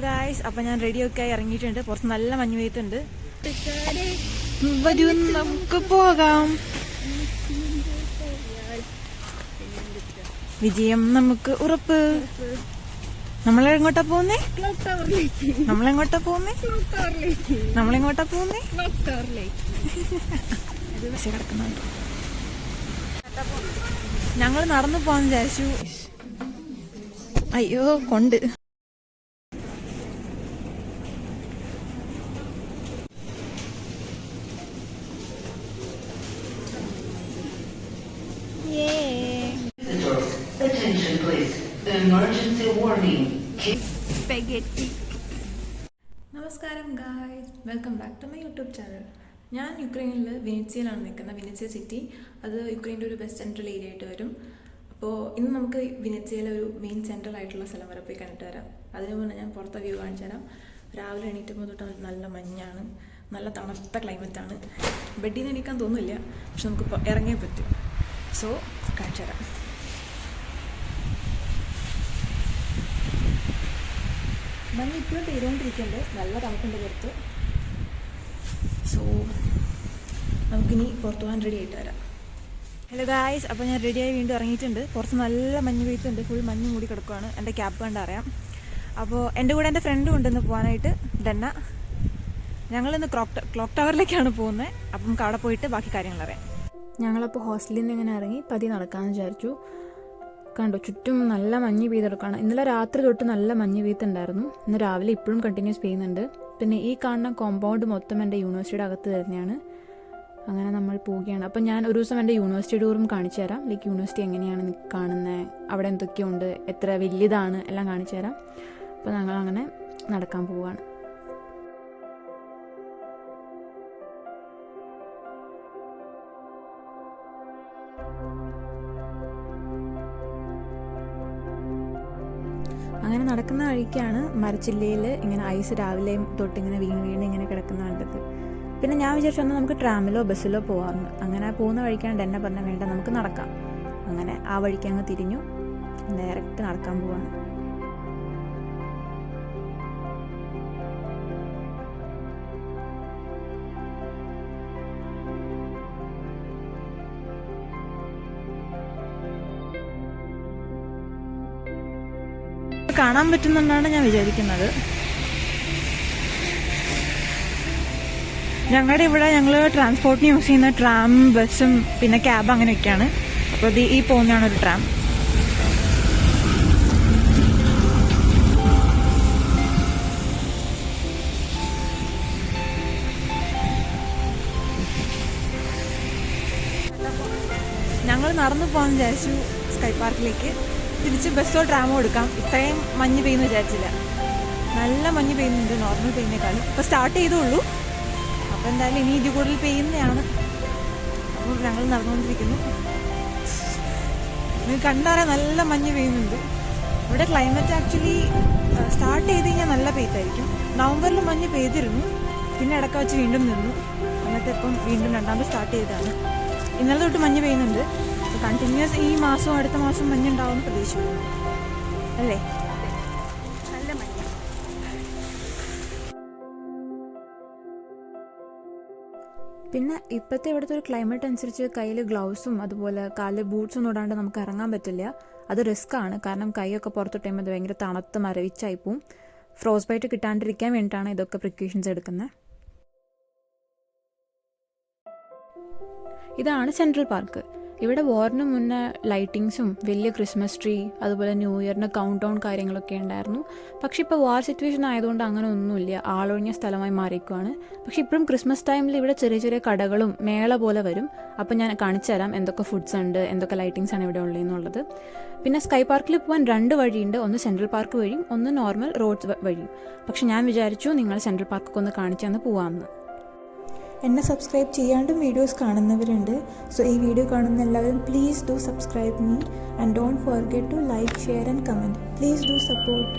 Guys, അപ്പം ഞാൻ റെഡിയൊക്കെ ആയി ഇറങ്ങിയിട്ടുണ്ട്. പുറത്ത് നല്ല മഞ്ഞ് പെയ്യുന്നുണ്ട്. വരൂ, നമുക്ക് പോകാം. വിജയം നമുക്ക് ഉറപ്പ്. നമ്മളെങ്ങോട്ടാ പോകുന്നേ? നമ്മളെങ്ങോട്ടാ പോകുന്നേ? നമ്മളെങ്ങോട്ടാ പോകുന്നേ? കിടക്കുന്നുണ്ട്. ഞങ്ങൾ നടന്നു പോകാൻ വിചാരിച്ചു. അയ്യോ, കൊണ്ട് Attention please. Emergency warning. Spaghetti. നമസ്കാരം guys, welcome back to my YouTube channel. ഞാൻ യുക്രൈനിൽ വെനീസിയയിലാണ് നിൽക്കുന്നത്. വെനീസിയ സിറ്റി, അത് യുക്രൈൻ്റെ ഒരു ബെസ്റ്റ് സെൻട്രൽ ഏരിയ ആയിട്ട് വരും. അപ്പോൾ ഇന്ന് നമുക്ക് വെനീസിയയിലെ ഒരു മെയിൻ സെൻട്രൽ ആയിട്ടുള്ള സ്ഥലം വരെ പോയി കണ്ടിട്ട് വരാം. അതിനു മുന്നേ ഞാൻ പുറത്തെ വ്യൂ കാണിച്ചു തരാം. രാവിലെ എണീറ്റുമ്പോൾ തൊട്ട് നല്ല മഞ്ഞാണ്, നല്ല തണുത്ത ക്ലൈമറ്റാണ്. ബെഡിൽ നിന്ന് എണീക്കാൻ തോന്നില്ല, പക്ഷെ നമുക്ക് ഇറങ്ങിയേ പറ്റും. സോ കാണിച്ചു തരാം. മഞ്ഞ് ഇപ്പോഴും പെയ്തുകൊണ്ടിരിക്കുന്നുണ്ട്, നല്ല തണുപ്പുണ്ട് പുറത്ത്. സോ നമുക്കിനി പുറത്തു പോകാൻ റെഡി ആയിട്ട് വരാം. ഹലോ ഗായ്സ്, അപ്പോൾ ഞാൻ റെഡിയായി വീണ്ടും ഇറങ്ങിയിട്ടുണ്ട്. പുറത്ത് നല്ല മഞ്ഞ് പെയ്യുന്നുണ്ട്, ഫുൾ മഞ്ഞ് മൂടി കിടക്കുകയാണ്. എൻ്റെ ക്യാപ്പ് കണ്ട് അറിയാം. അപ്പോൾ എൻ്റെ കൂടെ എൻ്റെ ഫ്രണ്ടും ഉണ്ടെന്ന് പോകാനായിട്ട്, ഡെന്ന. ഞങ്ങളിന്ന് ക്ലോക്ക് ടവറിലേക്കാണ് പോകുന്നത്. അപ്പം നമുക്ക് അവിടെ പോയിട്ട് ബാക്കി കാര്യങ്ങൾ അറിയാം. ഞങ്ങളപ്പോൾ ഹോസ്റ്റലിൽ നിന്ന് ഇങ്ങനെ ഇറങ്ങി പതിയെ നടക്കാമെന്ന് വിചാരിച്ചു. കണ്ടു, ചുറ്റും നല്ല മഞ്ഞ് പെയ്തെടുക്കുകയാണ്. ഇന്നലെ രാത്രി തൊട്ട് നല്ല മഞ്ഞ് പെയ്ത്തുണ്ടായിരുന്നു. ഇന്ന് രാവിലെ ഇപ്പോഴും കണ്ടിന്യൂസ് പെയ്യുന്നുണ്ട്. പിന്നെ ഈ കാണുന്ന കോമ്പൗണ്ട് മൊത്തം എൻ്റെ യൂണിവേഴ്സിറ്റിയുടെ അകത്ത് തന്നെയാണ്. അങ്ങനെ നമ്മൾ പോവുകയാണ്. അപ്പം ഞാൻ ഒരു ദിവസം എൻ്റെ യൂണിവേഴ്സിറ്റി ടൂറും കാണിച്ചു തരാം. ലൈക്ക് യൂണിവേഴ്സിറ്റി എങ്ങനെയാണ് കാണുന്നത്, അവിടെ എന്തൊക്കെയുണ്ട്, എത്ര വലിയതാണ് എല്ലാം കാണിച്ചു തരാം. അപ്പോൾ ഞങ്ങളങ്ങനെ നടക്കാൻ പോവുകയാണ്. അങ്ങനെ നടക്കുന്ന വഴിക്കാണ് മരച്ചില്ലയിൽ ഇങ്ങനെ ഐസ് രാവിലെയും തൊട്ടിങ്ങനെ വീണ് ഇങ്ങനെ കിടക്കുന്ന കണ്ടത്. പിന്നെ ഞാൻ വിചാരിച്ചു വന്നാൽ നമുക്ക് ട്രാമിലോ ബസ്സിലോ പോകാമെന്ന്. അങ്ങനെ പോകുന്ന വഴിക്കാണ് ഡെന്ന പറഞ്ഞ വേണ്ട നമുക്ക് നടക്കാം. അങ്ങനെ ആ വഴിക്ക് അങ്ങ് തിരിഞ്ഞു ഡയറക്റ്റ് നടക്കാൻ പോവാണ്. കാണാൻ പറ്റുന്നുണ്ടാണ് ഞാൻ വിചാരിക്കുന്നത്. ഞങ്ങളുടെ ഇവിടെ ഞങ്ങൾ ട്രാൻസ്പോർട്ടിന് യൂസ് ചെയ്യുന്ന ട്രാം, ബസ്സും പിന്നെ ക്യാബ് അങ്ങനെയൊക്കെയാണ്. അപ്പോൾ ഈ പോകുന്നതാണ് ഒരു ട്രാം. ഞങ്ങൾ നടന്നു പോകാൻ വിചാരിച്ചു സ്കൈ പാർക്കിലേക്ക്. തിരിച്ച് ബസ്സോ ട്രാമോ എടുക്കാം. ഇത്രയും മഞ്ഞ് പെയ്യുന്നു വിചാരിച്ചില്ല. നല്ല മഞ്ഞ് പെയ്യുന്നുണ്ട് നോർമൽ പെയ്യുന്നേക്കാളും. ഇപ്പോൾ സ്റ്റാർട്ട് ചെയ്തുള്ളൂ. അപ്പോൾ എന്തായാലും ഇനി ഇത് കൂടുതൽ പെയ്യുന്നതാണ്. അപ്പോൾ ഞങ്ങൾ നടന്നുകൊണ്ടിരിക്കുന്നു. നിങ്ങൾക്ക് കണ്ടറിയാം നല്ല മഞ്ഞ് പെയ്യുന്നുണ്ട്. ഇവിടെ ക്ലൈമറ്റ് ആക്ച്വലി സ്റ്റാർട്ട് ചെയ്ത് കഴിഞ്ഞാൽ നല്ല പെയ്ത്തായിരിക്കും. നവംബറിൽ മഞ്ഞ് പെയ്തിരുന്നു, പിന്നെ ഇടയ്ക്ക് വെച്ച് വീണ്ടും നിന്നു. എന്നിട്ട് ഇപ്പം വീണ്ടും രണ്ടാമത് സ്റ്റാർട്ട് ചെയ്തതാണ്. ഇന്നലെ തൊട്ട് മഞ്ഞ് പെയ്യുന്നുണ്ട്. കണ്ടിന്യൂസ് ഈ മാസവും അടുത്ത മാസം മഞ്ഞുണ്ടാവുമെന്ന് പ്രതീക്ഷിക്കുന്നു അല്ലേ? നല്ല മഞ്ഞ്. പിന്നെ ഇപ്പോഴത്തെ ഇവിടുത്തെ ഒരു ക്ലൈമറ്റ് അനുസരിച്ച് കയ്യിൽ ഗ്ലൗസും അതുപോലെ കാലിൽ ബൂട്ട്സൊന്നും ഇടാണ്ട് നമുക്ക് ഇറങ്ങാൻ പറ്റില്ല. അത് റിസ്ക് ആണ്. കാരണം കൈയൊക്കെ പുറത്തിട്ട് കഴിയുമ്പോൾ അത് ഭയങ്കര തണുത്ത് മരവിച്ചായി പോവും. ഫ്രോസ് ബൈറ്റ് കിട്ടാണ്ടിരിക്കാൻ വേണ്ടിയിട്ടാണ് ഇതൊക്കെ പ്രിക്കോഷൻസ് എടുക്കുന്നത്. ഇതാണ് സെൻട്രൽ പാർക്ക്. ഇവിടെ വാറിന് മുന്നേ ലൈറ്റിങ്സും വലിയ ക്രിസ്മസ് ട്രീ അതുപോലെ ന്യൂ ഇയറിൻ്റെ കൗണ്ട് ഡൗൺ കാര്യങ്ങളൊക്കെ ഉണ്ടായിരുന്നു. പക്ഷേ ഇപ്പോൾ വാർ സിറ്റുവേഷൻ ആയതുകൊണ്ട് അങ്ങനെ ഒന്നുമില്ല, ആളൊഴിഞ്ഞ സ്ഥലമായി മാറിയിരിക്കുകയാണ്. പക്ഷേ ഇപ്പോഴും ക്രിസ്മസ് ടൈമിൽ ഇവിടെ ചെറിയ ചെറിയ കടകളും മേള പോലെ വരും. അപ്പോൾ ഞാൻ കാണിച്ചു തരാം എന്തൊക്കെ ഫുഡ്സ് ഉണ്ട്, എന്തൊക്കെ ലൈറ്റിങ്സ് ആണ് ഇവിടെ ഉള്ളതെന്നുള്ളത്. പിന്നെ സ്കൈ പാർക്കിൽ പോകാൻ 2 വഴിയുണ്ട്. ഒന്ന് സെൻട്രൽ പാർക്ക് വഴിയും ഒന്ന് നോർമൽ റോഡ്സ് വഴിയും. പക്ഷെ ഞാൻ വിചാരിച്ചു നിങ്ങൾ സെൻട്രൽ പാർക്കൊക്കെ ഒന്ന് കാണിച്ചു തന്ന് പോകാമെന്ന്. എന്നെ സബ്സ്ക്രൈബ് ചെയ്യാണ്ടും വീഡിയോസ് കാണുന്നവരുണ്ട്. സോ ഈ വീഡിയോ കാണുന്ന എല്ലാവരും please do subscribe me and don't forget to like, share and comment. Please do support.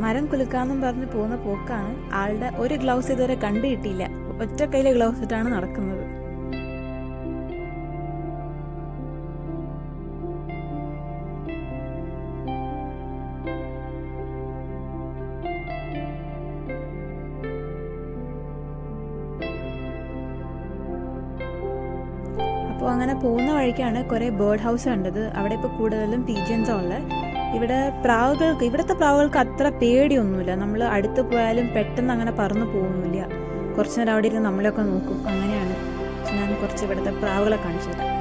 മരം കുലുക്കാന്നും പറഞ്ഞ് പോകുന്ന പോക്കാണ്. ആളുടെ ഒരു ഗ്ലൗസ് ഇതുവരെ കണ്ടു കിട്ടിയില്ല. ഒറ്റ കയ്യിലെ ഗ്ലൗസ് ഇട്ടാണ് നടക്കുന്നത്. അപ്പോൾ അങ്ങനെ പോകുന്ന വഴിക്കാണ് കുറേ ബേർഡ് ഹൗസ് കണ്ടത്. അവിടെ ഇപ്പോൾ കൂടുതലും പീജിയൻസാണ് ഉള്ളത്. ഇവിടുത്തെ പ്രാവുകൾക്ക് അത്ര പേടിയൊന്നുമില്ല. നമ്മൾ അടുത്ത് പോയാലും പെട്ടെന്ന് അങ്ങനെ പറന്നു പോകുന്നില്ല. കുറച്ച് നേരം അവിടെ ഇരുന്ന് നമ്മളെയൊക്കെ നോക്കും. അങ്ങനെയാണ്. ഞാൻ കുറച്ച് ഇവിടുത്തെ പ്രാവുകളെ കാണിച്ചു തരാം.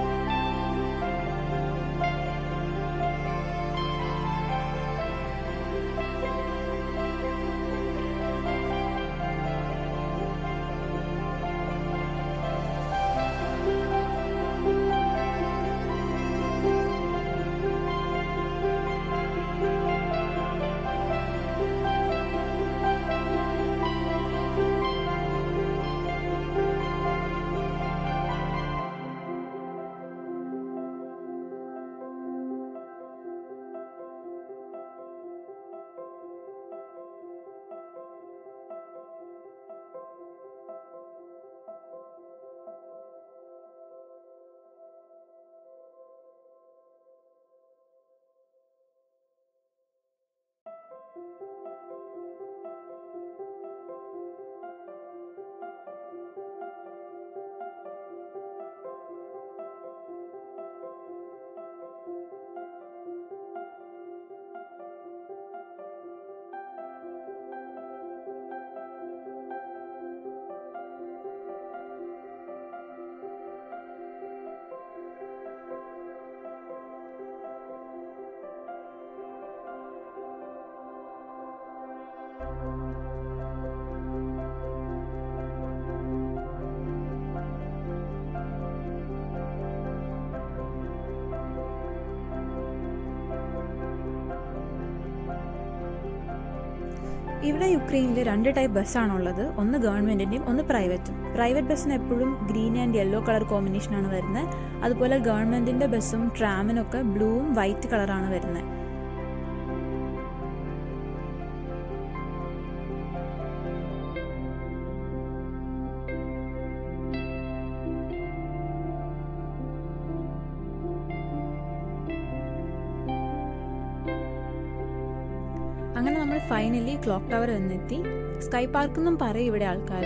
ഇവിടെ യുക്രൈനിൽ 2 ടൈപ്പ് ബസ്സാണുള്ളത്. ഒന്ന് ഗവൺമെൻറ്റിൻ്റെയും ഒന്ന് പ്രൈവറ്റും. പ്രൈവറ്റ് ബസ്സിന് എപ്പോഴും ഗ്രീൻ ആൻഡ് യെല്ലോ കളർ കോമ്പിനേഷനാണ് വരുന്നത്. അതുപോലെ ഗവൺമെൻറ്റിൻ്റെ ബസ്സും ട്രാമിനൊക്കെ ബ്ലൂവും വൈറ്റ് കളറാണ് വരുന്നത്. അങ്ങനെ നമ്മൾ ഫൈനലി ക്ലോക്ക് ടവർ എന്നെത്തി. സ്കൈ പാർക്ക് എന്നും പറയും ഇവിടെ ആൾക്കാർ.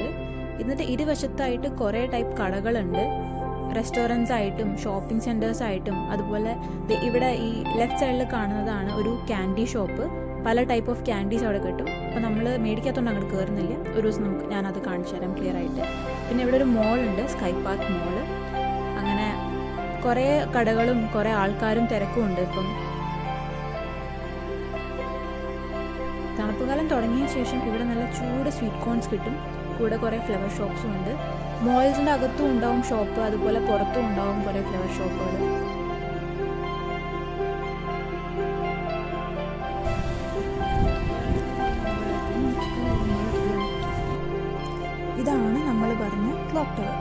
എന്നിട്ട് ഇരുവശത്തായിട്ട് കുറേ ടൈപ്പ് കടകളുണ്ട്. റെസ്റ്റോറൻറ്റ്സ് ആയിട്ടും ഷോപ്പിംഗ് സെൻറ്റേഴ്സ് ആയിട്ടും. അതുപോലെ ഇവിടെ ഈ ലെഫ്റ്റ് സൈഡിൽ കാണുന്നതാണ് ഒരു ക്യാൻഡി ഷോപ്പ്. പല ടൈപ്പ് ഓഫ് ക്യാൻഡീസ് അവിടെ കിട്ടും. അപ്പോൾ നമ്മൾ മേടിക്കാത്തതുകൊണ്ട് അങ്ങോട്ട് കയറുന്നില്ല. ഒരു ദിവസം ഞാനത് കാണിച്ചു തരാം ക്ലിയർ ആയിട്ട്. പിന്നെ ഇവിടെ ഒരു മോളുണ്ട്, സ്കൈ പാർക്ക് മോള്. അങ്ങനെ കുറേ കടകളും കുറേ ആൾക്കാരും തിരക്കും ഉണ്ട് ഇപ്പം. തണുപ്പുകാലം തുടങ്ങിയ ശേഷം ഇവിടെ നല്ല ചൂട് സ്വീറ്റ് കോൺസ് കിട്ടും. കൂടെ കുറേ ഫ്ലവർ ഷോപ്സും ഉണ്ട്. മോൾസിൻ്റെ അകത്തും ഉണ്ടാവും ഷോപ്പ്, അതുപോലെ പുറത്തും ഉണ്ടാവും കുറേ ഫ്ലവർ ഷോപ്പുകൾ. ഇതാണ് നമ്മൾ പറഞ്ഞ ക്ലോക്ക് ടവർ.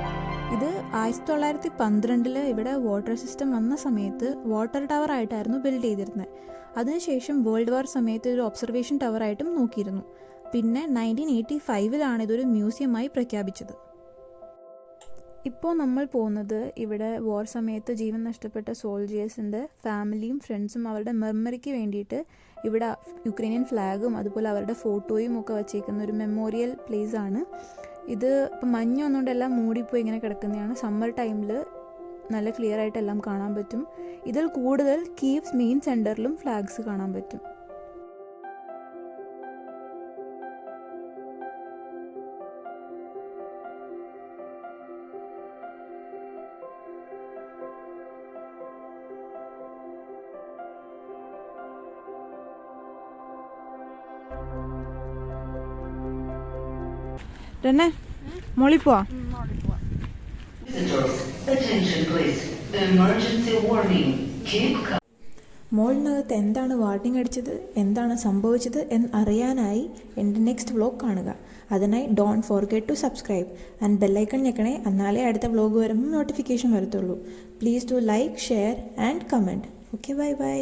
ഇത് 1912 ഇവിടെ വാട്ടർ സിസ്റ്റം വന്ന സമയത്ത് വാട്ടർ ടവർ ആയിട്ടായിരുന്നു ബിൽഡ് ചെയ്തിരുന്നത്. അതിനുശേഷം വേൾഡ് വാർ സമയത്ത് ഒരു ഒബ്സർവേഷൻ ടവർ ആയിട്ടും നോക്കിയിരുന്നു. പിന്നെ 1985 ഇതൊരു മ്യൂസിയമായി പ്രഖ്യാപിച്ചത്. ഇപ്പോൾ നമ്മൾ പോകുന്നത് ഇവിടെ വാർ സമയത്ത് ജീവൻ നഷ്ടപ്പെട്ട സോൾജിയേഴ്സിൻ്റെ ഫാമിലിയും ഫ്രണ്ട്സും അവരുടെ മെമ്മറിക്ക് വേണ്ടിയിട്ട് ഇവിടെ യുക്രൈനിയൻ ഫ്ലാഗും അതുപോലെ അവരുടെ ഫോട്ടോയും ഒക്കെ വച്ചേക്കുന്ന ഒരു മെമ്മോറിയൽ പ്ലേസ് ആണ്. ഇത് ഇപ്പം മഞ്ഞ് ഒന്നുകൊണ്ടെല്ലാം മൂടിപ്പോയി ഇങ്ങനെ കിടക്കുന്നതാണ്. സമ്മർ ടൈമിൽ നല്ല ക്ലിയർ ആയിട്ട് എല്ലാം കാണാൻ പറ്റും. ഇതിൽ കൂടുതൽ കീവ്സ് മെയിൻ സെൻറ്ററിലും ഫ്ലാഗ്സ് കാണാൻ പറ്റും. തന്നെ മോളിൽ പോവാ. Visitors, attention please. Emergency warning. Keep calm. മോളിനകത്ത് എന്താണ് വാർണിംഗ് അടിച്ചത്, എന്താണ് സംഭവിച്ചത് എന്ന് അറിയാനായി എൻ്റെ നെക്സ്റ്റ് വ്ലോഗ് കാണുക. അതിനായി don't forget to subscribe and bell icon ഞെക്കണേ. എന്നാലേ അടുത്ത വ്ലോഗ് വരുമ്പോൾ നോട്ടിഫിക്കേഷൻ വരത്തുള്ളൂ. Please do like, share and comment. Okay, bye by.